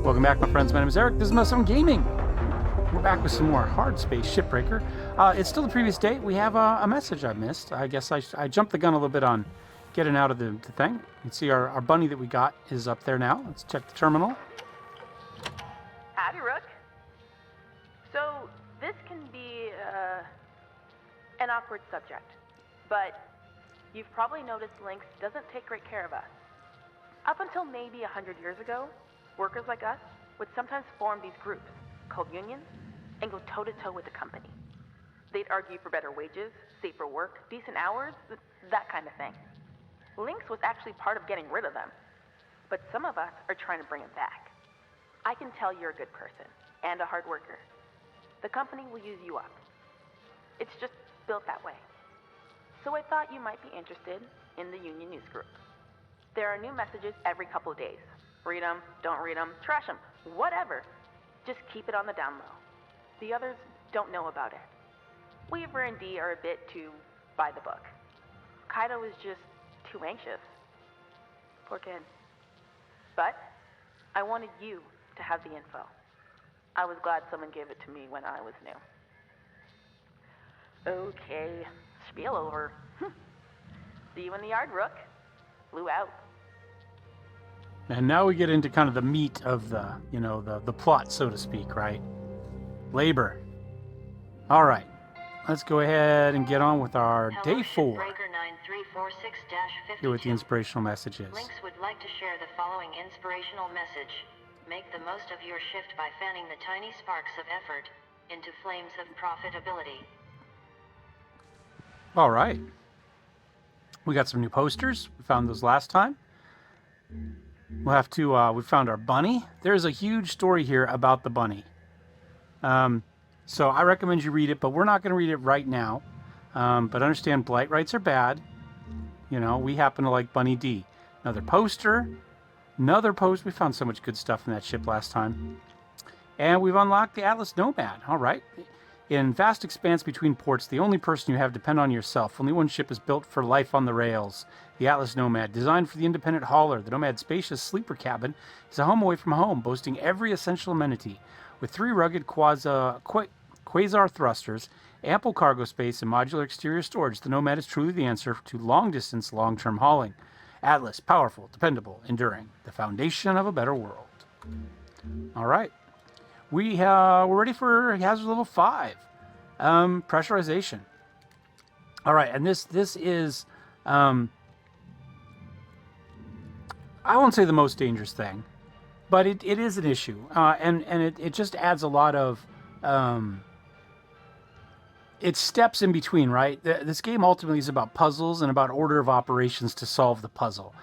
Welcome back, my friends. My name is Eric. This is Must on Gaming. We're back with some more Hardspace Shipbreaker. It's still the previous day. We have a message I missed. I guess I jumped the gun a little bit on getting out of the thing. You can see our bunny that we got is up there now. Let's check the terminal. Howdy, Rook. So, this can be an awkward subject, but you've probably noticed Lynx doesn't take great care of us. Up until maybe 100 years ago, workers like us would sometimes form these groups called unions and go toe-to-toe with the company. They'd argue for better wages, safer work, decent hours, that kind of thing. Lynx was actually part of getting rid of them, but some of us are trying to bring them back. I can tell you're a good person and a hard worker. The company will use you up. It's just built that way. So I thought you might be interested in the union news group. There are new messages every couple of days. Read them, don't read them, trash them, whatever. Just keep it on the down low. The others don't know about it. Weaver and Dee are a bit too by the book. Kaido is just too anxious. Poor kid. But I wanted you to have the info. I was glad someone gave it to me when I was new. Okay, spiel over. See you in the yard, Rook. Flew out. And now we get into kind of the meat of the plot, so to speak, right? Labor. All right. Let's go ahead and get on with our day 4. Shipbreaker 9346-52. Here with the inspirational messages. Lynx would like to share the following inspirational message. Make the most of your shift by fanning the tiny sparks of effort into flames of profitability. All right. We got some new posters. We found those last time. We'll have to, we found our bunny. There's a huge story here about the bunny. So I recommend you read it, but we're not going to read it right now. But understand blight rights are bad. You know, we happen to like Bunny D. Another poster. Another post. We found so much good stuff in that ship last time. And we've unlocked the Atlas Nomad. All right. In vast expanse between ports, the only person you have depend on yourself. Only one ship is built for life on the rails. The Atlas Nomad, designed for the independent hauler. The Nomad's spacious sleeper cabin is a home away from home, boasting every essential amenity. With 3 rugged quasar thrusters, ample cargo space, and modular exterior storage, the Nomad is truly the answer to long-distance, long-term hauling. Atlas, powerful, dependable, enduring. The foundation of a better world. All right. We're ready for hazard level 5. Pressurization. All right, and this is I won't say the most dangerous thing, but it is an issue, and it just adds a lot of it steps in between, right? This game ultimately is about puzzles and about order of operations to solve the puzzle.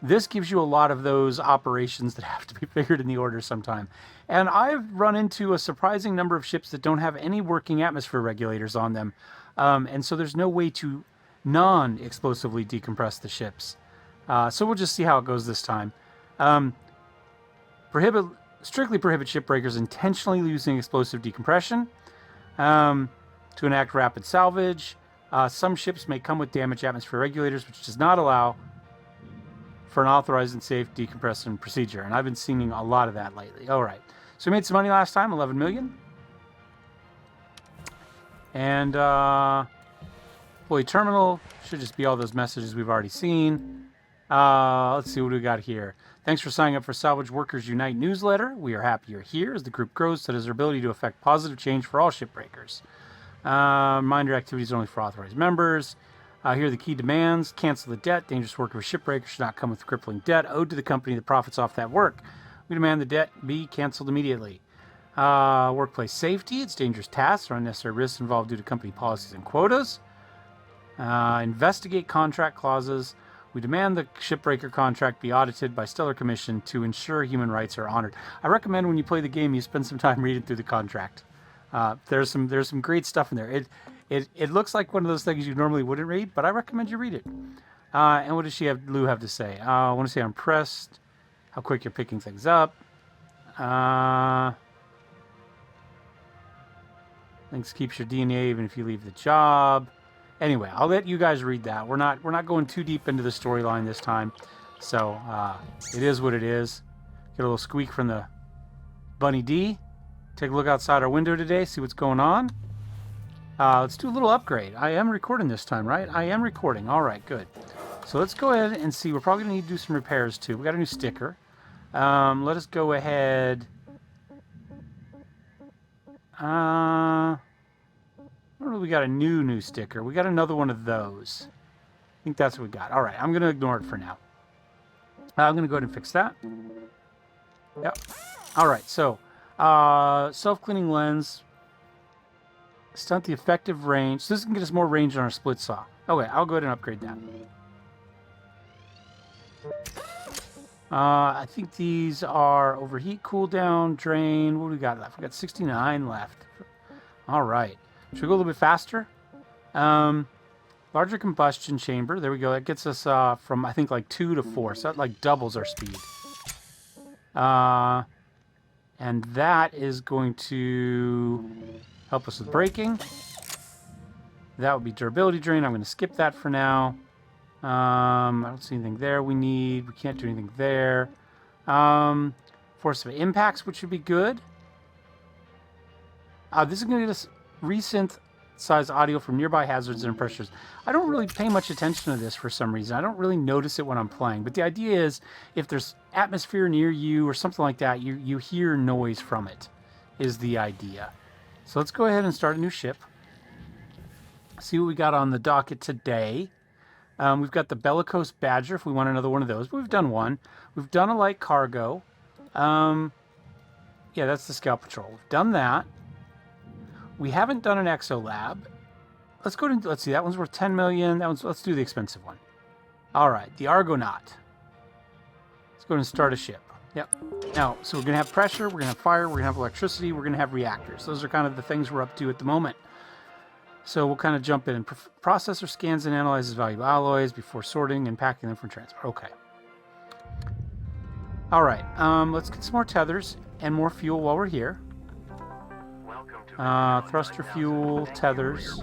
This gives you a lot of those operations that have to be figured in the order sometime. And I've run into a surprising number of ships that don't have any working atmosphere regulators on them. And so there's no way to non-explosively decompress the ships. So we'll just see how it goes this time. Strictly prohibit shipbreakers intentionally using explosive decompression to enact rapid salvage. Some ships may come with damaged atmosphere regulators, which does not allow for an authorized and safe decompression procedure. And I've been seeing a lot of that lately. All right. So we made some money last time, 11 million. And employee terminal should just be all those messages we've already seen. Let's see what we got here. Thanks for signing up for Salvage Workers Unite newsletter. We are happy you're here. As the group grows, so does our ability to affect positive change for all shipbreakers. Reminder activities are only for authorized members. Here are the key demands. Cancel the debt. Dangerous work of a shipbreaker should not come with crippling debt owed to the company that profits off that work. We demand the debt be canceled immediately. Workplace safety. Its dangerous tasks or unnecessary risks involved due to company policies and quotas. Investigate contract clauses. We demand the shipbreaker contract be audited by Stellar Commission to ensure human rights are honored. I recommend when you play the game, you spend some time reading through the contract. There's some great stuff in there. It looks like one of those things you normally wouldn't read, but I recommend you read it. And what does Lou have to say? I want to say I'm impressed how quick you're picking things up. Thanks keeps your DNA even if you leave the job. Anyway, I'll let you guys read that. We're not going too deep into the storyline this time. So it is what it is. Get a little squeak from the Bunny D, take a look outside our window today, see what's going on. Let's do a little upgrade. I am recording this time, right? I am recording. All right, good. So let's go ahead and see. We're probably going to need to do some repairs too. We got a new sticker. Let us go ahead. I don't know if we got a new sticker. We got another one of those. I think that's what we got. All right, I'm going to ignore it for now. I'm going to go ahead and fix that. Yep. All right, so self-cleaning lens. Stunt the effective range. So this can get us more range on our split saw. Okay, I'll go ahead and upgrade that. I think these are overheat, cooldown, drain. What do we got left? We got 69 left. All right. Should we go a little bit faster? Larger combustion chamber. There we go. That gets us from, I think, like 2 to 4. So that like doubles our speed. And that is going to help us with braking. That would be durability drain. I'm going to skip that for now. I don't see anything there we can't do anything there. Force of impacts, which would be good. This is going to get us resynthesize audio from nearby hazards and pressures. I don't really pay much attention to this for some reason. I don't really notice it when I'm playing. But the idea is, if there's atmosphere near you or something like that, you hear noise from it, is the idea. So let's go ahead and start a new ship. See what we got on the docket today. We've got the Bellicose Badger, if we want another one of those. But we've done one. We've done a light cargo. Yeah, that's the Scout Patrol. We've done that. We haven't done an Exo Lab. Let's go to, let's see, that one's worth 10 million. Let's do the expensive one. All right, the Argonaut. Let's go ahead and start a ship. Yep. Now, so we're going to have pressure, we're going to have fire, we're going to have electricity, we're going to have reactors. Those are kind of the things we're up to at the moment. So we'll kind of jump in. Processor scans and analyzes valuable alloys before sorting and packing them for transport. Okay. All right. Let's get some more tethers and more fuel while we're here. Thruster fuel, tethers.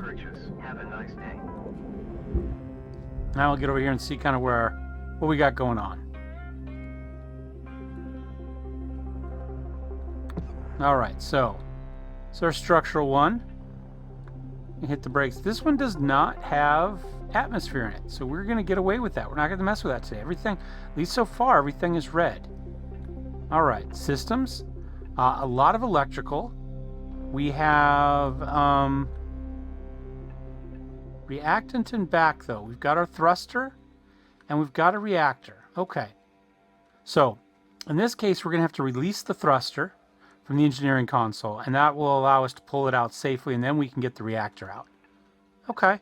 Have a nice day. Now I'll get over here and see kind of what we got going on. All right, so our structural one. Hit the brakes. This one does not have atmosphere in it, so we're going to get away with that. We're not going to mess with that today. Everything, at least so far, everything is red. All right, systems. A lot of electrical. We have reactant and back, though. We've got our thruster, and we've got a reactor. Okay. So, in this case, we're going to have to release the thruster from the engineering console, and that will allow us to pull it out safely, and then we can get the reactor out. Okay.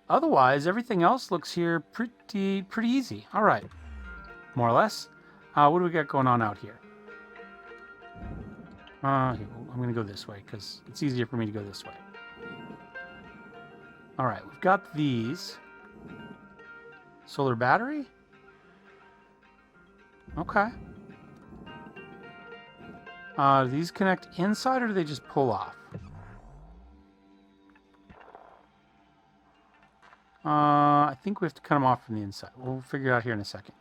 Otherwise, everything else looks here pretty easy. All right. More or less. What do we got going on out here? I'm going to go this way, because it's easier for me to go this way. All right. We've got these. Solar battery? Okay. Do these connect inside, or do they just pull off? I think we have to cut them off from the inside. We'll figure it out here in a second.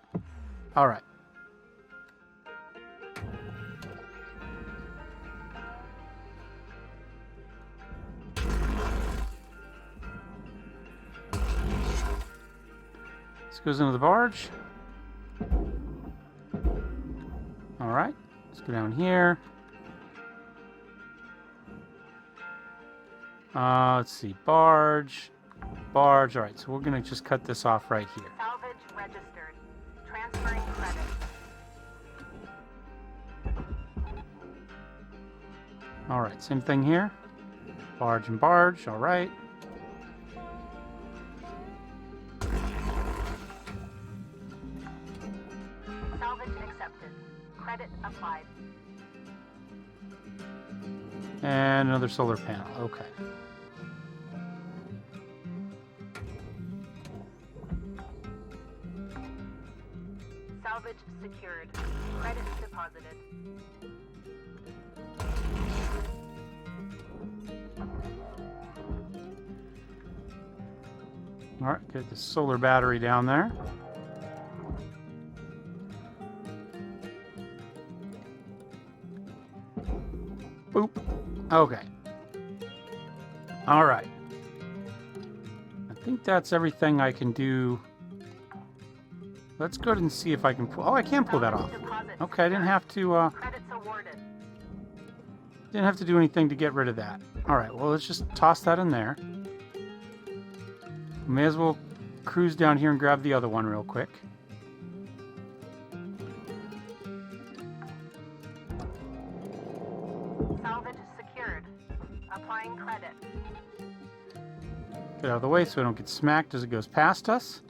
All right. This goes into the barge. All right. Let's go down here. Let's see. Barge. All right, so we're going to just cut this off right here. Salvage registered. Transferring credit. All right, same thing here. Barge and barge. All right. Salvage accepted. Credit applied. And another solar panel. Okay. Salvage secured. Credit deposited. All right, get the solar battery down there. Boop. Okay. All right. I think that's everything I can do. Let's go ahead and see if I can pull... Oh, I can pull that off. Okay, I didn't have to... Didn't have to do anything to get rid of that. All right, well, let's just toss that in there. May as well cruise down here and grab the other one real quick. Salvage secured. Applying credit. Get out of the way so we don't get smacked as it goes past us.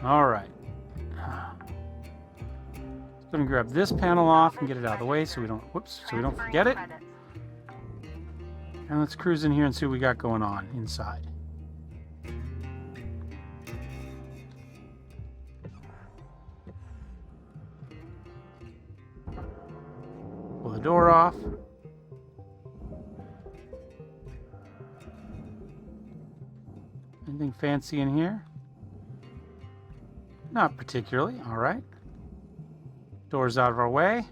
All right. Let's go and grab this panel off and get it out of the way so we don't, whoops, so we don't forget it. And let's cruise in here and see what we got going on inside. Pull the door off. Anything fancy in here? Not particularly. All right. Doors out of our way.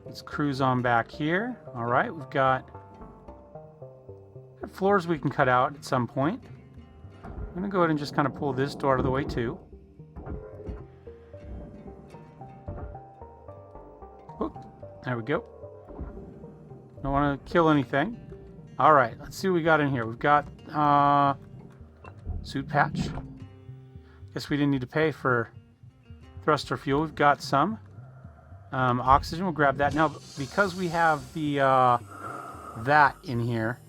Let's cruise on back here. All right, we've got floors we can cut out at some point. I'm going to go ahead and just kind of pull this door out of the way too. Oop, there we go. Don't want to kill anything. All right, let's see what we got in here. We've got suit patch. Guess we didn't need to pay for thruster fuel. We've got some oxygen. We'll grab that. Now, because we have the that in here,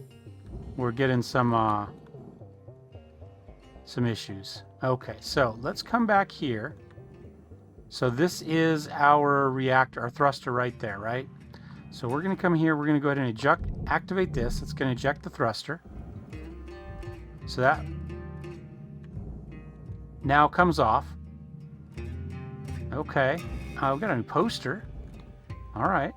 we're getting some issues. Okay, so let's come back here. So this is our reactor, our thruster right there, right? So we're going to come here. We're going to go ahead and activate this. It's going to eject the thruster. So that now comes off. Okay. We've got a new poster. All right.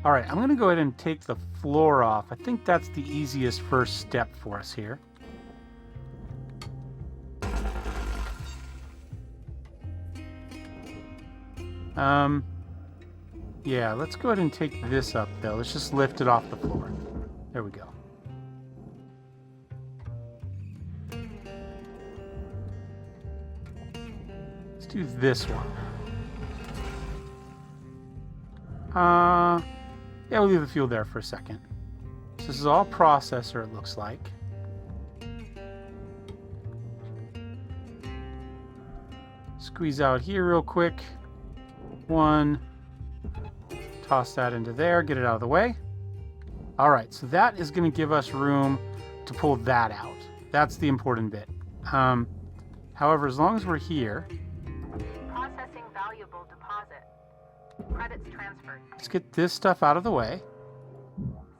All right, I'm going to go ahead and take the floor off. I think that's the easiest first step for us here. Yeah, let's go ahead and take this up, though. Let's just lift it off the floor. There we go. Let's do this one. Yeah, we'll leave the fuel there for a second. So this is all processor, it looks like. Squeeze out here real quick. One. Toss that into there, get it out of the way. All right, so that is going to give us room to pull that out. That's the important bit. However, as long as we're here... Processing valuable deposit. Credits transferred. Let's get this stuff out of the way.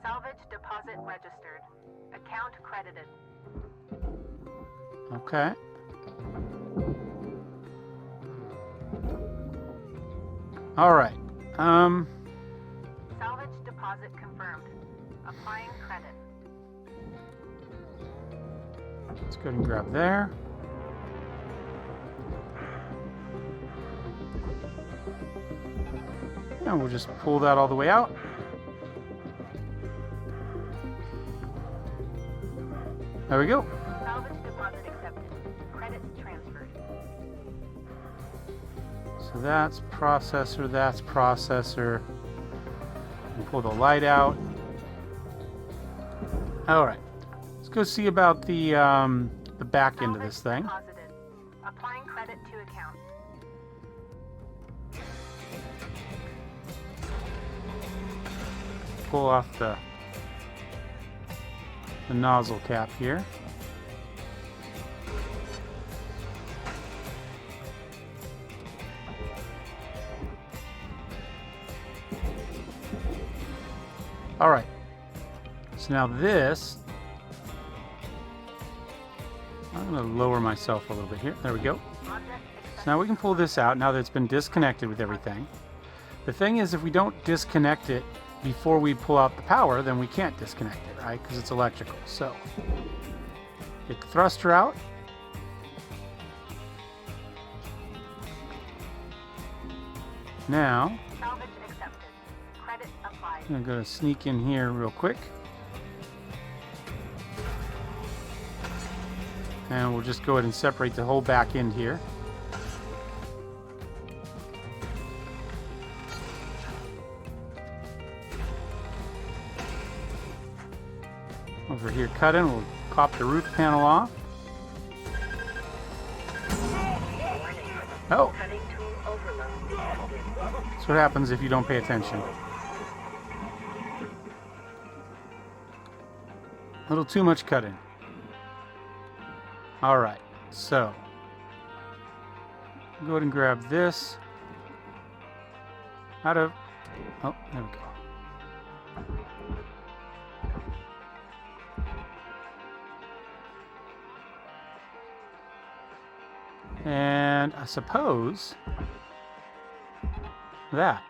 Salvage deposit registered. Account credited. Okay. All right. Salvage deposit confirmed. Applying credit. Let's go ahead and grab there. And we'll just pull that all the way out. There we go. Salvage deposit accepted. Credits transferred. So that's processor, that's processor. And pull the light out. All right. Let's go see about the back end of this thing. Deposited. Applying credit to account. Pull off the nozzle cap here. All right. So now this, I'm going to lower myself a little bit here. There we go. So now we can pull this out now that it's been disconnected with everything. The thing is, if we don't disconnect it before we pull out the power, then we can't disconnect it, right? Because it's electrical. So get the thruster out. Now, Salvage accepted. Credit applied. I'm going to sneak in here real quick. And we'll just go ahead and separate the whole back end here. Over here cutting, we'll pop the roof panel off. Oh! That's what happens if you don't pay attention. A little too much cutting. Alright, so go ahead and grab this out of, oh, there we go. And I suppose that.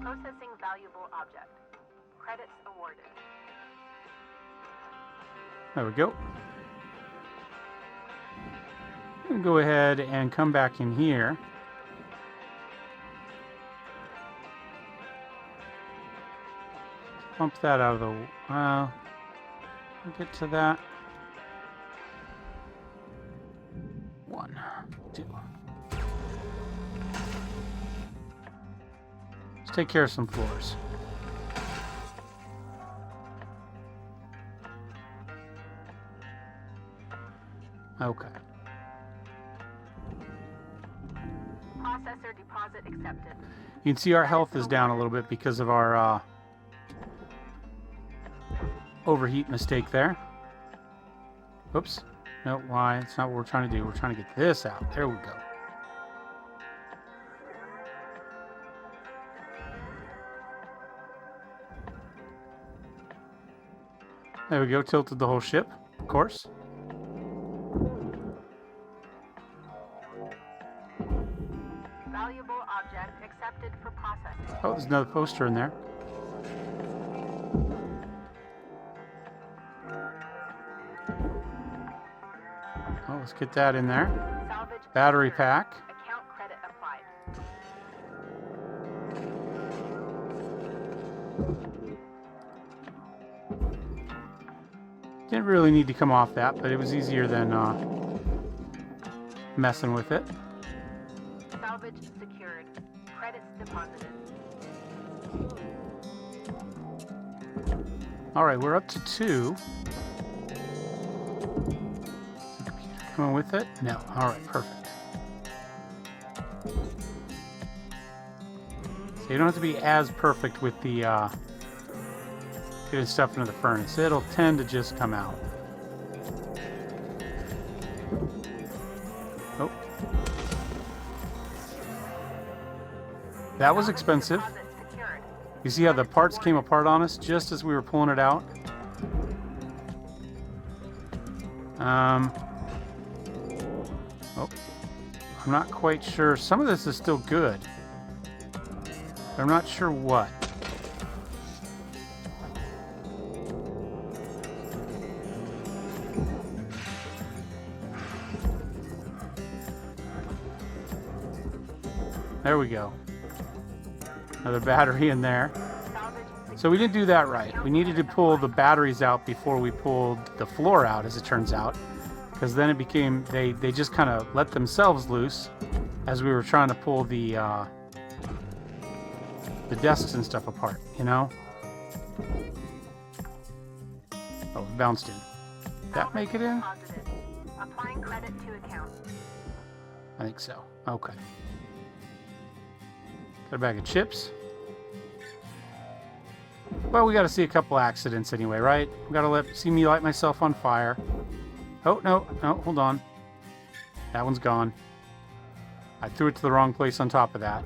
Processing valuable object. Credits awarded. There we go. I'm going to go ahead and come back in here. Bump that out of the... we'll get to that. 1, 2. Let's take care of some floors. Okay. Processor deposit accepted. You can see our health is down a little bit because of our overheat mistake there. Oops. No, why? It's not what we're trying to do. We're trying to get this out. There we go. There we go. Tilted the whole ship, of course. Valuable object accepted for processing. Oh, there's another poster in there. Oh, let's get that in there. Salvage Battery secured. pack. Account credit applied. Didn't really need to come off that, but it was easier than messing with it. Salvage secured. Credits deposited. Alright, we're up to 2. Coming with it? No. Alright, perfect. So you don't have to be as perfect with the getting stuff into the furnace. It'll tend to just come out. Oh. That was expensive. Deposit secured. You see how the parts came apart on us just as we were pulling it out? Oh, I'm not quite sure. Some of this is still good. But I'm not sure what. There we go. Another battery in there. Salvage So we didn't do that right. We needed to pull the batteries out before we pulled the floor out, as it turns out. Because then it became, they just kind of let themselves loose as we were trying to pull the desks and stuff apart, you know? Oh, it bounced in. Did that make it in? deposited. Applying credit to account. I think so. Okay. Got a bag of chips. Well, we got to see a couple accidents anyway, right? We got to see me light myself on fire. Oh, no, hold on. That one's gone. I threw it to the wrong place on top of that.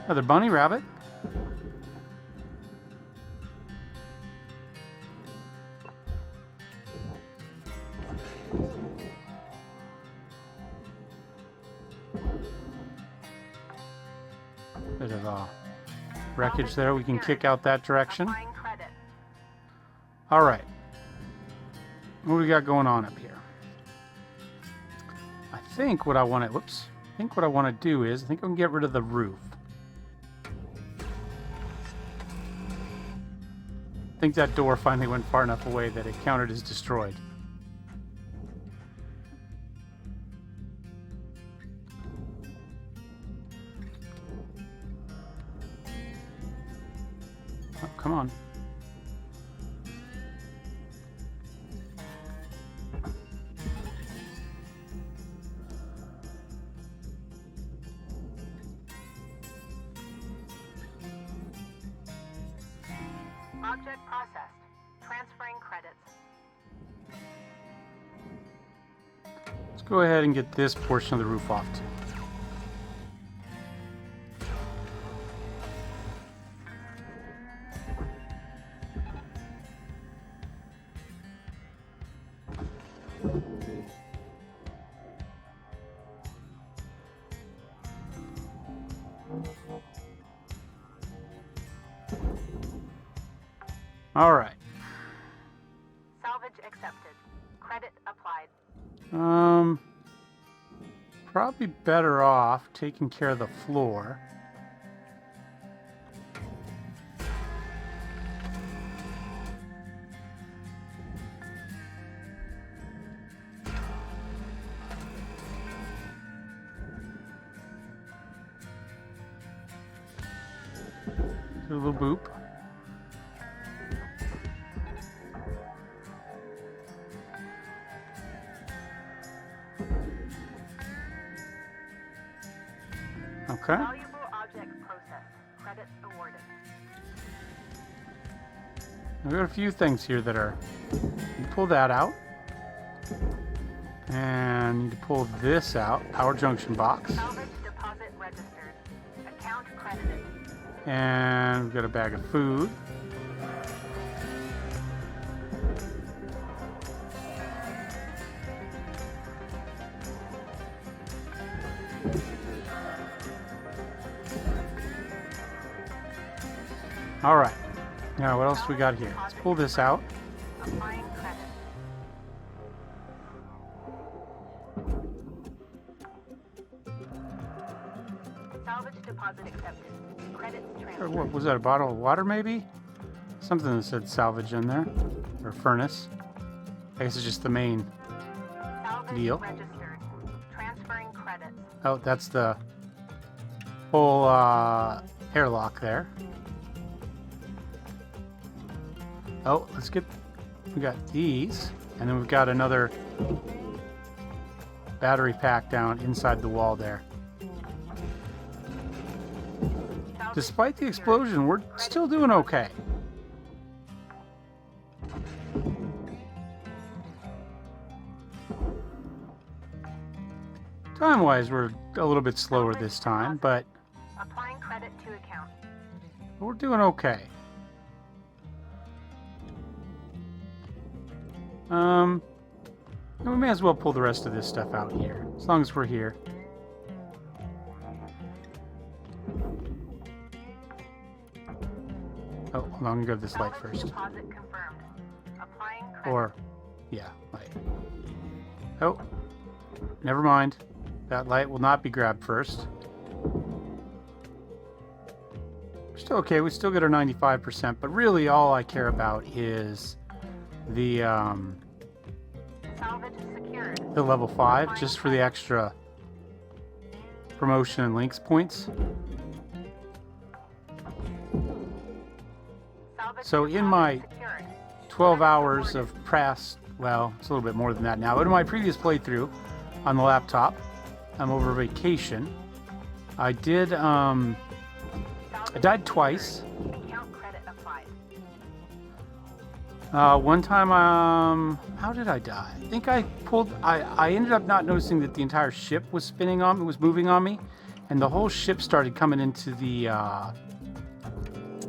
Another bunny rabbit. Bit of wreckage there. We can kick out that direction. Applying credit. All right. What do we got going on up here? I think what I want to... Whoops. I think what I want to do is... I think I can get rid of the roof. I think that door finally went far enough away that it counted as destroyed. Oh, come on. Object processed. Transferring credits. Let's go ahead and get this portion of the roof off too. All right. Salvage accepted. Credit applied. Probably better off taking care of the floor. Do a little boop. Okay. Valuable object processed. Credit awarded. I've got a few things here that are... You pull that out. And need to pull this out. Power junction box. Salvage deposit registered. Account credited. And we've got a bag of food. All right. Now, what else we got here? Let's pull this out. Applying credit. Salvage deposit accepted. Credits Or transferred. what was that? A bottle of water, maybe? Something that said salvage in there, or furnace. I guess it's just the main Salvage deal. registered. Transferring credits. Oh, that's the whole airlock there. Oh, let's get... We got these, and then we've got another battery pack down inside the wall there. Salvage Despite the secured. explosion, we're still doing okay. Time-wise, we're a little bit slower this time, but Applying credit to account. we're doing okay. We may as well pull the rest of this stuff out here, as long as we're here. Oh, hold on, I'm gonna go to this light Salvage first. deposit confirmed. Applying credit. Or, yeah, light. Oh, never mind. That light will not be grabbed first. We're still okay, we still get our 95%, but really all I care about is the Salvage secured. level 5, just for the extra promotion and links points. Salvage So in deposit my secured. 12 hours of past, well, it's a little bit more than that now, but in my previous playthrough on the laptop, I'm over vacation. I did, I died twice. Account credit applied. One time, how did I die? I think I ended up not noticing that the entire ship was spinning on me, was moving on me, and the whole ship started coming into the,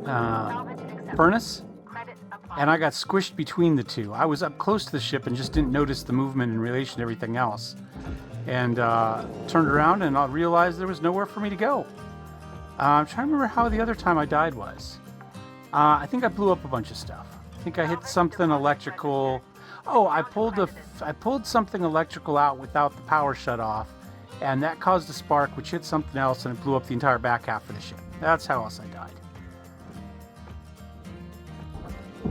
Salvage accepted. furnace, Credit applied. and I got squished between the two. I was up close to the ship and just didn't notice the movement in relation to everything else. And turned around and I realized there was nowhere for me to go. I'm trying to remember how the other time I died was. I think I blew up a bunch of stuff. I think I hit something electrical. Oh, I pulled something electrical out without the power shut off, and that caused a spark which hit something else and it blew up the entire back half of the ship. That's how else I died.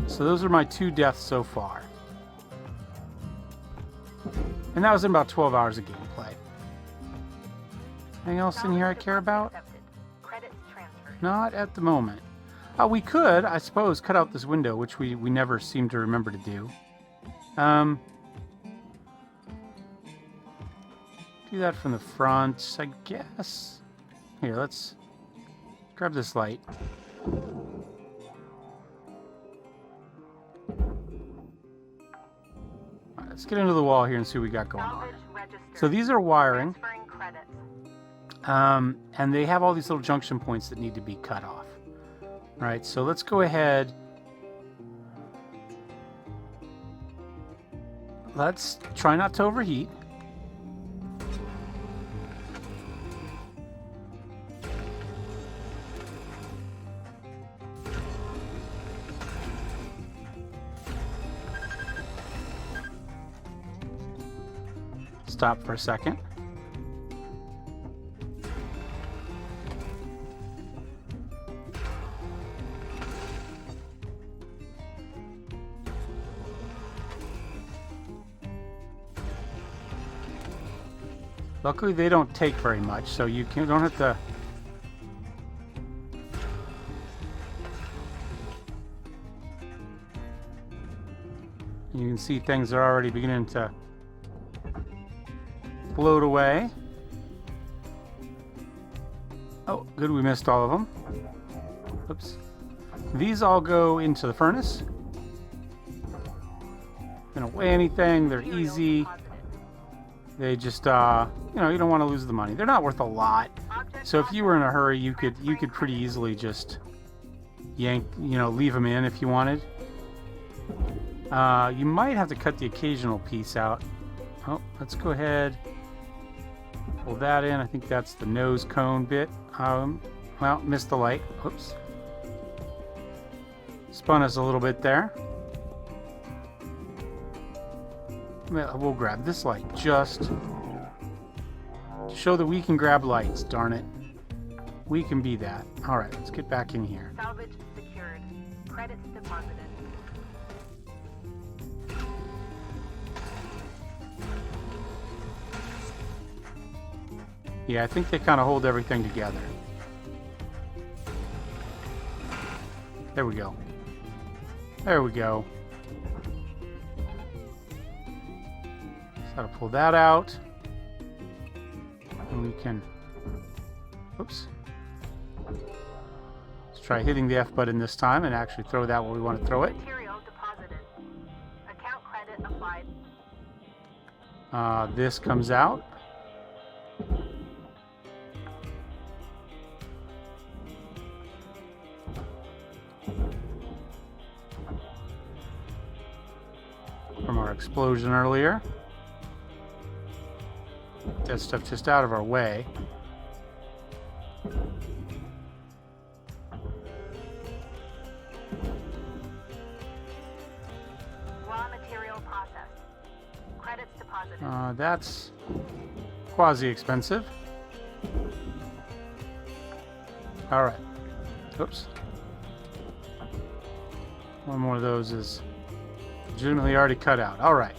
So those are my 2 deaths so far. And that was in about 12 hours of gameplay. Anything else in here I care about? Credits transferred. Not at the moment. We could, I suppose, cut out this window, which we never seem to remember to do. Do that from the front, I guess. Here, let's grab this light. Alright, let's get into the wall here and see what we got going on. Salvage registered. So these are wiring. Transferring credits. And they have all these little junction points that need to be cut off. All right, so let's go ahead. Let's try not to overheat. Stop for a second. Luckily, they don't take very much, so you don't have to. You can see things are already beginning to float away. Oh, good, we missed all of them. Oops. These all go into the furnace. They don't weigh anything, they're easy. They just, you know, you don't want to lose the money. They're not worth a lot. So if you were in a hurry, you could pretty easily just leave them in if you wanted. You might have to cut the occasional piece out. Oh, let's go ahead. Pull that in. I think that's the nose cone bit. Well, missed the light. Oops. Spun us a little bit there. We'll grab this light just to show that we can grab lights, darn it. We can be that. Alright, let's get back in here. Salvage secured. Credits deposited. Yeah, I think they kind of hold everything together. There we go. There we go. Got to pull that out. And we can... Oops. Let's try hitting the F button this time and actually throw that where we want to throw it. Material deposited. Account credit applied. This comes out. From our explosion earlier. That stuff just out of our way. Raw material processed. Credits deposited. That's quasi-expensive. Alright. Oops. One more of those is legitimately already cut out. Alright.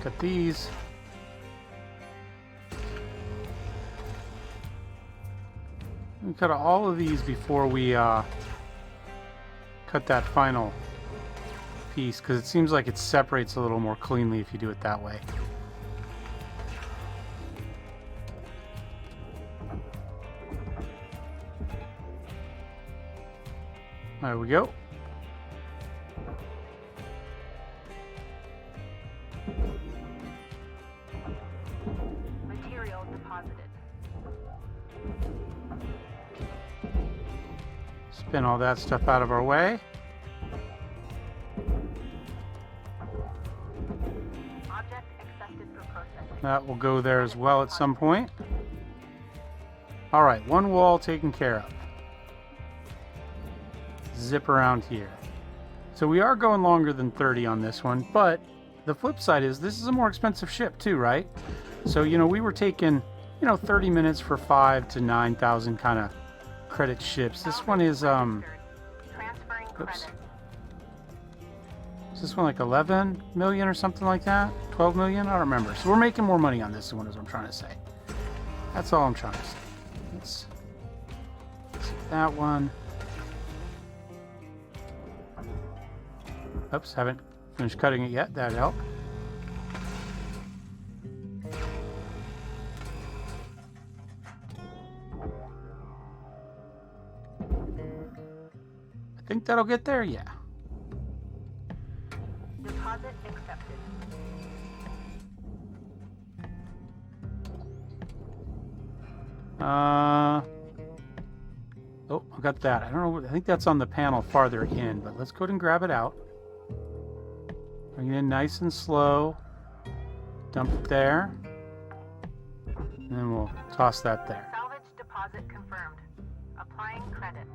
Cut these. We cut all of these before we cut that final piece, because it seems like it separates a little more cleanly if you do it that way. There we go. Material deposited. Spin all that stuff out of our way. Object accepted for processing. That will go there as well at some point. All right, one wall taken care of. Zip around here. So we are going longer than 30 on this one, but the flip side is this is a more expensive ship too, right? So, you know, we were taking, 30 minutes for 5 to 9,000 kind of credit ships. This one is, Transferring oops. credit. Is this one like 11 million or something like that? 12 million? I don't remember. So we're making more money on this one is what I'm trying to say. That's all I'm trying to say. Let's see that one. Oops, haven't finished cutting it yet. That'd help. I think that'll get there, yeah. Deposit accepted. Oh, I got that. I don't know. I think that's on the panel farther in, but let's go ahead and grab it out. Bring it in nice and slow. Dump it there. And then we'll toss that there. Salvage deposit confirmed. Applying credit.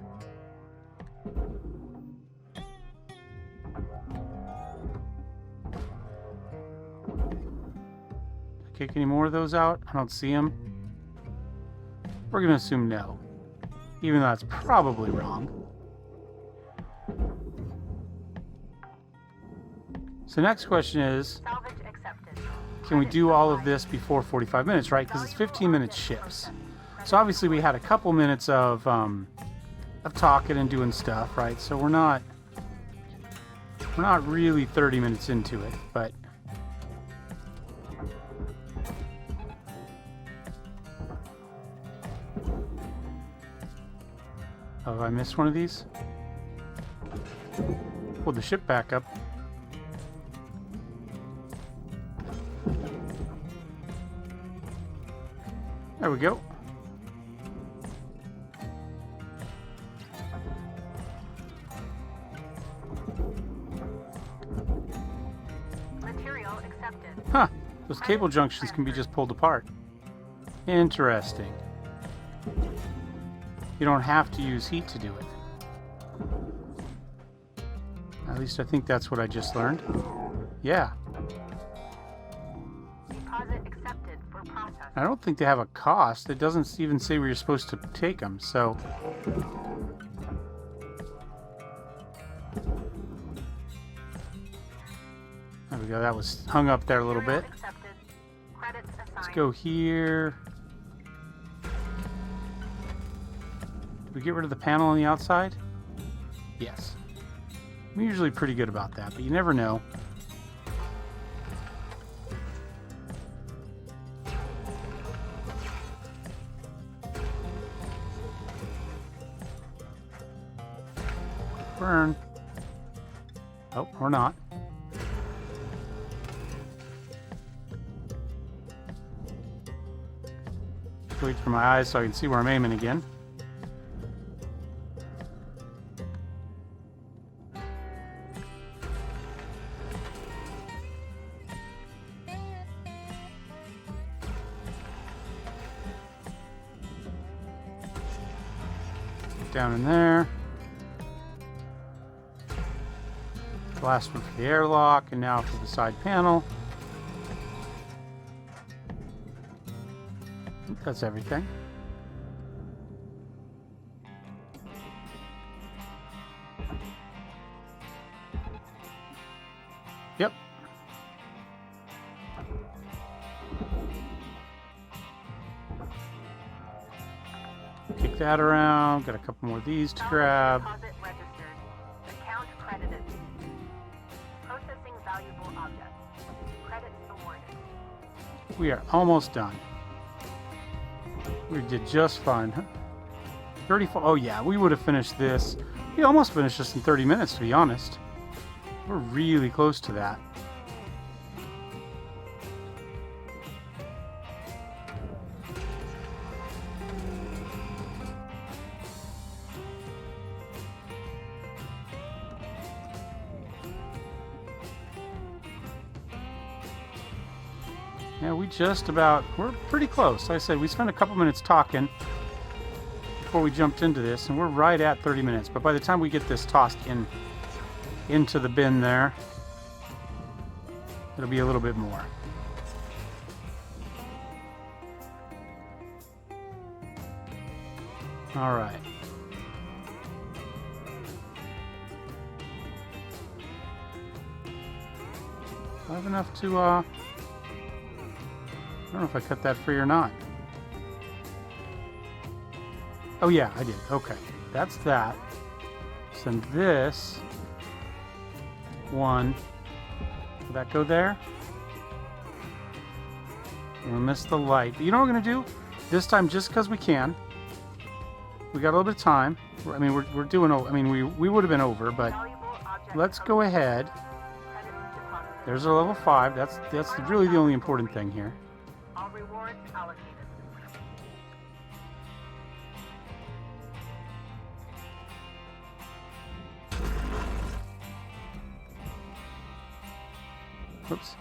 Kick any more of those out? I don't see them. We're going to assume no. Even though that's probably wrong. So next question is, Salvage accepted. can we do all of this before 45 minutes, right? Because it's 15-minute shifts. So obviously we had a couple minutes of talking and doing stuff, right? So we're not really 30 minutes into it, but oh, I missed one of these? Pull the ship back up. There we go. Material accepted. Huh. Those cable junctions can be just pulled apart. Interesting. You don't have to use heat to do it. At least I think that's what I just learned. Yeah. Deposit accepted for processing. I don't think they have a cost. It doesn't even say where you're supposed to take them, so... There we go. That was hung up there a little bit. Accepted. Credits assigned. Let's go here. Did we get rid of the panel on the outside? Yes. I'm usually pretty good about that, but you never know. Burn. Oh, or not. Wait for my eyes so I can see where I'm aiming again. Down in there. Last one for the airlock, and now for the side panel. I think that's everything. Yep. Kick that around. Got a couple more of these to grab. Deposit registered. Account credited. Processing valuable objects. Credits awarded. We are almost done. We did just fine. Huh? 34. Oh yeah, we would have finished this. We almost finished this in 30 minutes, to be honest. We're really close to that. Yeah, we're pretty close. Like I said, we spent a couple minutes talking before we jumped into this, and we're right at 30 minutes. But by the time we get this tossed into the bin there, it'll be a little bit more. All right. I have enough to, I don't know if I cut that free or not. Oh yeah, I did. Okay. That's that. Send this one. Will that go there? We'll miss the light. But you know what we're going to do? This time, just because we can. We got a little bit of time. I mean, we're doing, I mean, we would have been over, but let's go ahead. There's our level 5. That's really the only important thing here. All rewards allocated. Whoops.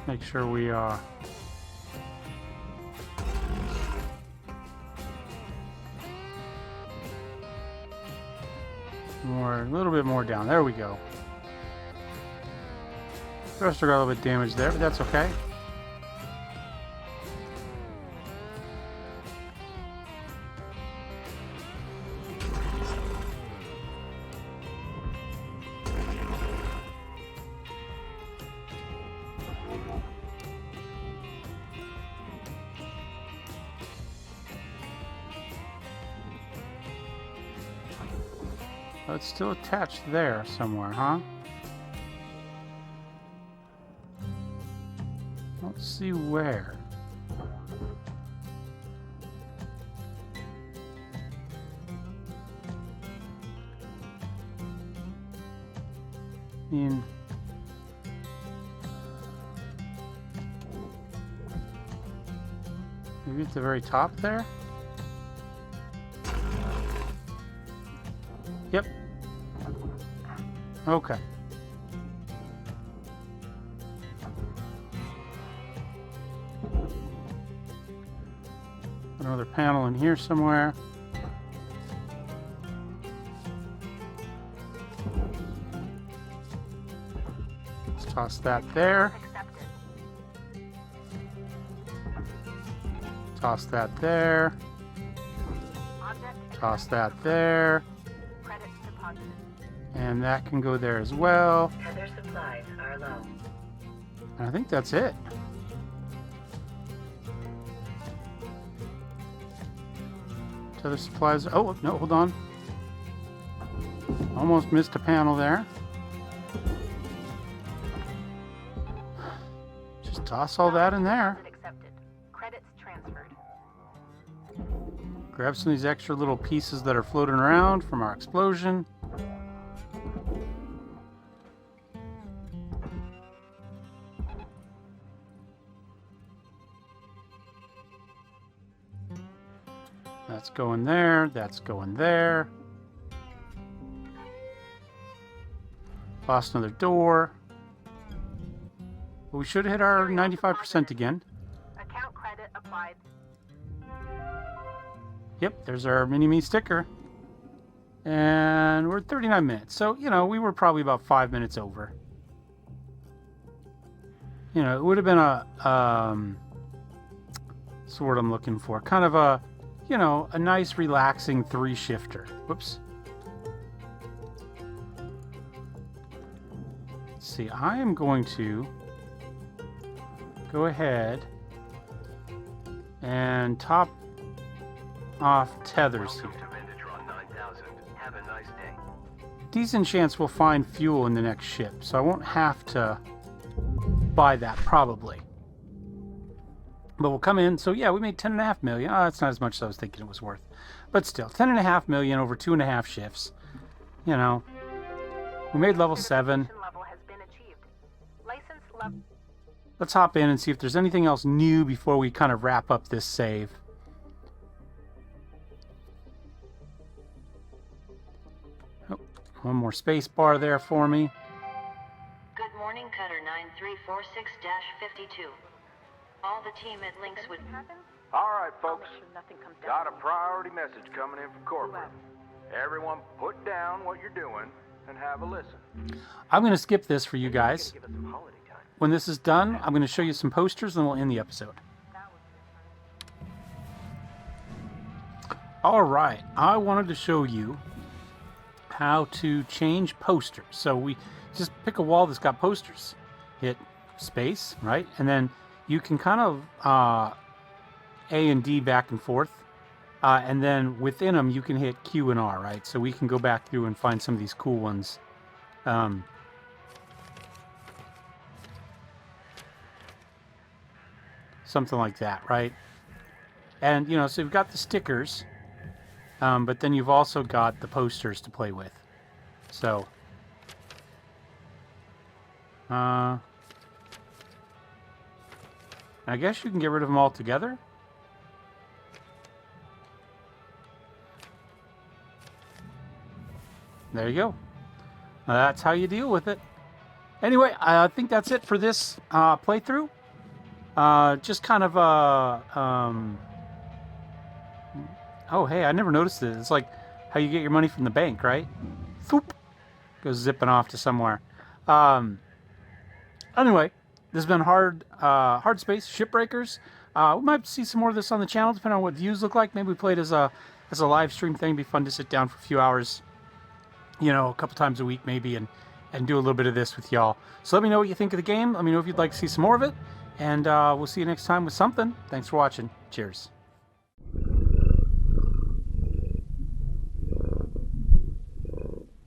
Make sure we a little bit more down. There we go. Thruster got a little bit damaged there, but that's okay. Oh, it's still attached there somewhere, huh? Don't see where. I mean, maybe at the very top there? Yep. Okay. Another panel in here somewhere. Let's toss that there. Toss that there. Toss that there. And that can go there as well. Other supplies are low. And I think that's it. Other supplies. Oh, no, hold on. Almost missed a panel there. Just toss all that in there. Accepted. Credits transferred. Grab some of these extra little pieces that are floating around from our explosion. That's going there. That's going there. Lost another door. But we should hit our 95% again. Account credit applied. Yep, there's our mini-me sticker. And we're at 39 minutes. So, you know, we were probably about 5 minutes over. You know, it would have been a, that's the word I'm looking for. Kind of a, you know, a nice relaxing 3-shifter. Whoops. Let's see, I am going to go ahead and top off tethers here. Have a nice day. Decent chance we'll find fuel in the next ship, so I won't have to buy that probably. But we'll come in. So yeah, we made 10.5 million. Oh, that's not as much as I was thinking it was worth. But still, 10.5 million over 2.5 shifts. You know, we made level 7. Level let's hop in and see if there's anything else new before we kind of wrap up this save. Oh, one more space bar there for me. Good morning, Cutter 9346-52. All the team at Links would... All right, I'll folks. make sure nothing comes down. Got a priority message coming in from corporate. Everyone put down what you're doing and have a listen. I'm going to skip this for you guys. Give us some holiday time. When this is done, I'm going to show you some posters and we'll end the episode. All right, I wanted to show you how to change posters. So we just pick a wall that's got posters, hit space, right? And then you can kind of A and D back and forth. And then within them, you can hit Q and R, right? So we can go back through and find some of these cool ones. Something like that, right? And, you know, so you've got the stickers, but then you've also got the posters to play with. So, I guess you can get rid of them all together. There you go. That's how you deal with it. Anyway, I think that's it for this playthrough. Just kind of oh, hey, I never noticed it. It's like how you get your money from the bank, right? Foop. Goes zipping off to somewhere. Anyway, this has been Hardspace, Shipbreakers. We might see some more of this on the channel, depending on what views look like. Maybe we play it as a live stream thing. It'd be fun to sit down for a few hours, you know, a couple times a week maybe, and do a little bit of this with y'all. So let me know what you think of the game. Let me know if you'd like to see some more of it. And we'll see you next time with something. Thanks for watching. Cheers.